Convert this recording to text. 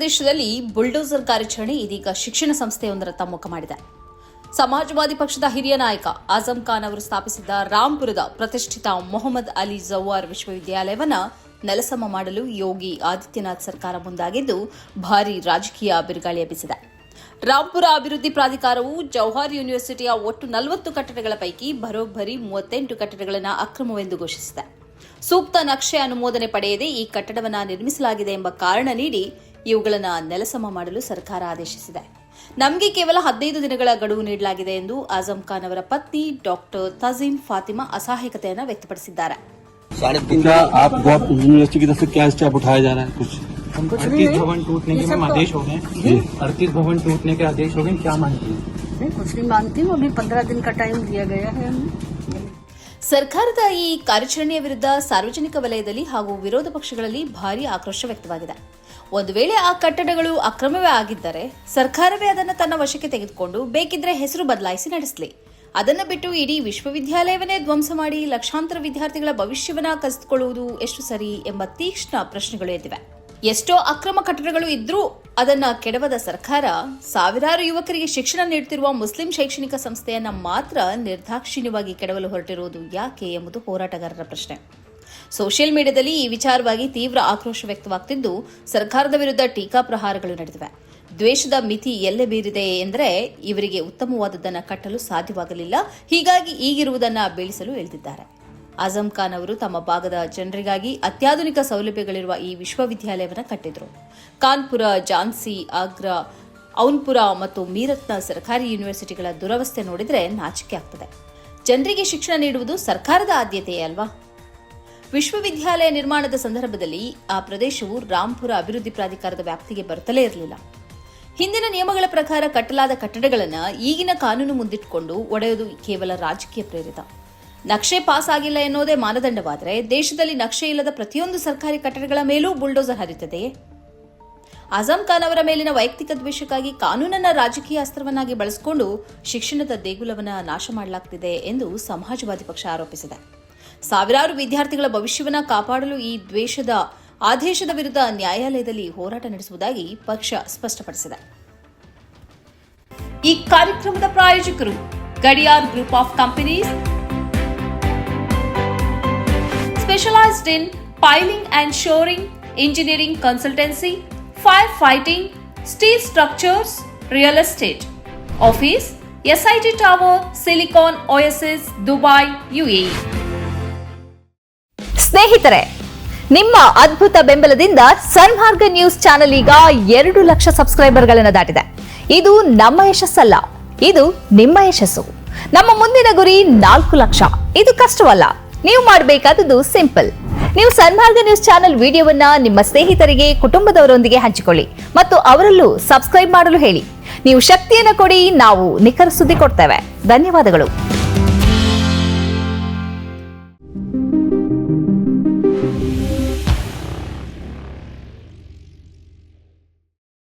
ಪ್ರದೇಶದಲ್ಲಿ ಬುಲ್ಡೋಸರ್ ಕಾರ್ಯಾಚರಣೆ ಇದೀಗ ಶಿಕ್ಷಣ ಸಂಸ್ಥೆಯೊಂದರತ್ತ ಮುಖ ಮಾಡಿದೆ. ಸಮಾಜವಾದಿ ಪಕ್ಷದ ಹಿರಿಯ ನಾಯಕ ಆಜಂ ಖಾನ್ ಅವರು ಸ್ಥಾಪಿಸಿದ್ದ ರಾಂಪುರದ ಪ್ರತಿಷ್ಠಿತ ಮೊಹಮ್ಮದ್ ಅಲಿ ಜವಾರ್ ವಿಶ್ವವಿದ್ಯಾಲಯವನ್ನು ನೆಲಸಮ ಮಾಡಲು ಯೋಗಿ ಆದಿತ್ಯನಾಥ್ ಸರ್ಕಾರ ಮುಂದಾಗಿದ್ದು ಭಾರೀ ರಾಜಕೀಯ ಬಿರುಗಾಳಿ ಎಬ್ಬಿಸಿದೆ. ರಾಂಪುರ ಅಭಿವೃದ್ಧಿ ಪ್ರಾಧಿಕಾರವು ಜವಾಹರ್ ಯೂನಿವರ್ಸಿಟಿಯ ಒಟ್ಟು 40 ಕಟ್ಟಡಗಳ ಪೈಕಿ ಬರೋಬ್ಬರಿ 38 ಕಟ್ಟಡಗಳನ್ನು ಅಕ್ರಮವೆಂದು ಘೋಷಿಸಿದೆ. ಸೂಕ್ತ ನಕ್ಷೆ ಅನುಮೋದನೆ ಪಡೆಯದೆ ಈ ಕಟ್ಟಡವನ್ನು ನಿರ್ಮಿಸಲಾಗಿದೆ ಎಂಬ ಕಾರಣ ನೀಡಿ ಇವುಗಳನ್ನು ನೆಲಸಮ ಮಾಡಲು ಸರ್ಕಾರ ಆದೇಶಿಸಿದೆ. ನಮಗೆ ಕೇವಲ 15 ದಿನಗಳ ಗಡುವು ನೀಡಲಾಗಿದೆ ಎಂದು ಆಜಂ ಖಾನ್ ಅವರ ಪತ್ನಿ ಡಾಕ್ಟರ್ ತಜೀಮ್ ಫಾತಿಮಾ ಅಸಹಾಯಕತೆಯನ್ನು ವ್ಯಕ್ತಪಡಿಸಿದ್ದಾರೆ. यूनिवर्सिटी की तरफ से क्या स्टेप उठाया जा रहा है? कुछ 38 भवन टूटने के आदेश हो गए. 38 भवन टूटने के आदेश हो गए. क्या मानती है? मैं कुछ नहीं मानती हूँ. अभी 15 दिन का टाइम दिया गया है हमें. ಸರ್ಕಾರದ ಈ ಕಾರ್ಯಾಚರಣೆಯ ವಿರುದ್ಧ ಸಾರ್ವಜನಿಕ ವಲಯದಲ್ಲಿ ಹಾಗೂ ವಿರೋಧ ಪಕ್ಷಗಳಲ್ಲಿ ಭಾರೀ ಆಕ್ರೋಶ ವ್ಯಕ್ತವಾಗಿದೆ. ಒಂದು ವೇಳೆ ಆ ಕಟ್ಟಡಗಳು ಅಕ್ರಮವೇ ಆಗಿದ್ದರೆ ಸರ್ಕಾರವೇ ಅದನ್ನು ತನ್ನ ವಶಕ್ಕೆ ತೆಗೆದುಕೊಂಡು ಬೇಕಿದ್ರೆ ಹೆಸರು ಬದಲಾಯಿಸಿ ನಡೆಸಲಿ. ಅದನ್ನು ಬಿಟ್ಟು ಇಡೀ ವಿಶ್ವವಿದ್ಯಾಲಯವನ್ನೇ ಧ್ವಂಸ ಮಾಡಿ ಲಕ್ಷಾಂತರ ವಿದ್ಯಾರ್ಥಿಗಳ ಭವಿಷ್ಯವನ್ನ ಕಸಿದುಕೊಳ್ಳುವುದು ಎಷ್ಟು ಸರಿ ಎಂಬ ತೀಕ್ಷ್ಣ ಪ್ರಶ್ನೆಗಳು ಎದ್ದಿವೆ. ಎಷ್ಟೋ ಅಕ್ರಮ ಕಟ್ಟಡಗಳು ಇದ್ರೂ ಅದನ್ನ ಕೆಡವದ ಸರ್ಕಾರ ಸಾವಿರಾರು ಯುವಕರಿಗೆ ಶಿಕ್ಷಣ ನೀಡುತ್ತಿರುವ ಮುಸ್ಲಿಂ ಶೈಕ್ಷಣಿಕ ಸಂಸ್ಥೆಯನ್ನ ಮಾತ್ರ ನಿರ್ದಾಕ್ಷಿಣ್ಯವಾಗಿ ಕೆಡವಲು ಹೊರಟಿರುವುದು ಯಾಕೆ ಎಂಬುದು ಹೋರಾಟಗಾರರ ಪ್ರಶ್ನೆ. ಸೋಷಿಯಲ್ ಮೀಡಿಯಾದಲ್ಲಿ ಈ ವಿಚಾರವಾಗಿ ತೀವ್ರ ಆಕ್ರೋಶ ವ್ಯಕ್ತವಾಗುತ್ತಿದ್ದು ಸರ್ಕಾರದ ವಿರುದ್ಧ ಟೀಕಾಪ್ರಹಾರಗಳು ನಡೆದಿವೆ. ದ್ವೇಷದ ಮಿತಿ ಎಲ್ಲೆ ಬೀರಿದೆ ಎಂದರೆ ಇವರಿಗೆ ಉತ್ತಮವಾದದ್ದನ್ನು ಕಟ್ಟಲು ಸಾಧ್ಯವಾಗಲಿಲ್ಲ, ಹೀಗಾಗಿ ಈಗಿರುವುದನ್ನು ಬೀಳಿಸಲು ಇಳಿದಿದ್ದಾರೆ. ಆಜಂ ಖಾನ್ ಅವರು ತಮ್ಮ ಭಾಗದ ಜನರಿಗಾಗಿ ಅತ್ಯಾಧುನಿಕ ಸೌಲಭ್ಯಗಳಿರುವ ಈ ವಿಶ್ವವಿದ್ಯಾಲಯವನ್ನು ಕಟ್ಟಿದ್ರು. ಕಾನ್ಪುರ, ಝಾನ್ಸಿ, ಆಗ್ರಾ, ಔನ್ಪುರ ಮತ್ತು ಮೀರತ್ನ ಸರ್ಕಾರಿ ಯೂನಿವರ್ಸಿಟಿಗಳ ದುರವಸ್ಥೆ ನೋಡಿದರೆ ನಾಚಿಕೆ ಆಗ್ತದೆ. ಜನರಿಗೆ ಶಿಕ್ಷಣ ನೀಡುವುದು ಸರ್ಕಾರದ ಆದ್ಯತೆಯೇ ಅಲ್ವಾ? ವಿಶ್ವವಿದ್ಯಾಲಯ ನಿರ್ಮಾಣದ ಸಂದರ್ಭದಲ್ಲಿ ಆ ಪ್ರದೇಶವು ರಾಂಪುರ ಅಭಿವೃದ್ಧಿ ಪ್ರಾಧಿಕಾರದ ವ್ಯಾಪ್ತಿಗೆ ಬರುತ್ತಲೇ ಇರಲಿಲ್ಲ. ಹಿಂದಿನ ನಿಯಮಗಳ ಪ್ರಕಾರ ಕಟ್ಟಲಾದ ಕಟ್ಟಡಗಳನ್ನು ಈಗಿನ ಕಾನೂನು ಮುಂದಿಟ್ಟುಕೊಂಡು ಒಡೆಯುವುದು ಕೇವಲ ರಾಜಕೀಯ ಪ್ರೇರಿತ. ನಕ್ಷೆ ಪಾಸ್ ಆಗಿಲ್ಲ ಎನ್ನುವುದೇ ಮಾನದಂಡವಾದರೆ ದೇಶದಲ್ಲಿ ನಕ್ಷೆ ಇಲ್ಲದ ಪ್ರತಿಯೊಂದು ಸರ್ಕಾರಿ ಕಟ್ಟಡಗಳ ಮೇಲೂ ಬುಲ್ಡೋಸರ್ ಹರಿಯುತ್ತದೆಯೇ? ಆಜಂ ಖಾನ್ ಅವರ ಮೇಲಿನ ವೈಯಕ್ತಿಕ ದ್ವೇಷಕ್ಕಾಗಿ ಕಾನೂನನ್ನ ರಾಜಕೀಯ ಅಸ್ತ್ರವನ್ನಾಗಿ ಬಳಸಿಕೊಂಡು ಶಿಕ್ಷಣದ ದೇಗುಲವನ್ನು ನಾಶ ಮಾಡಲಾಗುತ್ತಿದೆ ಎಂದು ಸಮಾಜವಾದಿ ಪಕ್ಷ ಆರೋಪಿಸಿದೆ. ಸಾವಿರಾರು ವಿದ್ಯಾರ್ಥಿಗಳ ಭವಿಷ್ಯವನ್ನು ಕಾಪಾಡಲು ಈ ದ್ವೇಷದ ಆದೇಶದ ವಿರುದ್ಧ ನ್ಯಾಯಾಲಯದಲ್ಲಿ ಹೋರಾಟ ನಡೆಸುವುದಾಗಿ ಪಕ್ಷ ಸ್ಪಷ್ಟಪಡಿಸಿದೆ. ಈ ಕಾರ್ಯಕ್ರಮದ ಪ್ರಾಯೋಜಕರು Gadiyar group of companies, specialized in piling and shoring, engineering consultancy, firefighting, steel structures, real estate. Office, SIT Tower, Silicon Oasis, Dubai, UAE. ಸ್ನೇಹಿತರೆ, ನಿಮ್ಮ ಅದ್ಭುತ ಬೆಂಬಲದಿಂದ ಸನ್ಮಾರ್ಗ ನ್ಯೂಸ್ ಚಾನೆಲ್ ಈಗ 2 ಲಕ್ಷ ಸಬ್ಸ್ಕ್ರೈಬರ್ಗಳನ್ನು ದಾಟಿದೆ. ಇದು ನಮ್ಮ ಯಶಸ್ಸಲ್ಲ, ಇದು ನಿಮ್ಮ ಯಶಸ್ಸು. ನಮ್ಮ ಮುಂದಿನ ಗುರಿ 4 ಲಕ್ಷ. ಇದು ಕಷ್ಟವಲ್ಲ. ನೀವು ಮಾಡಬೇಕಾದದ್ದು ಸಿಂಪಲ್. ನೀವು ಸನ್ಮಾರ್ಗ ನ್ಯೂಸ್ ಚಾನೆಲ್ ವಿಡಿಯೋವನ್ನ ನಿಮ್ಮ ಸ್ನೇಹಿತರಿಗೆ, ಕುಟುಂಬದವರೊಂದಿಗೆ ಹಂಚಿಕೊಳ್ಳಿ ಮತ್ತು ಅವರಲ್ಲೂ ಸಬ್ಸ್ಕ್ರೈಬ್ ಮಾಡಲು ಹೇಳಿ. ನೀವು ಶಕ್ತಿಯನ್ನು ಕೊಡಿ, ನಾವು ನಿಖರ ಸುದ್ದಿ ಕೊಡ್ತೇವೆ. ಧನ್ಯವಾದಗಳು.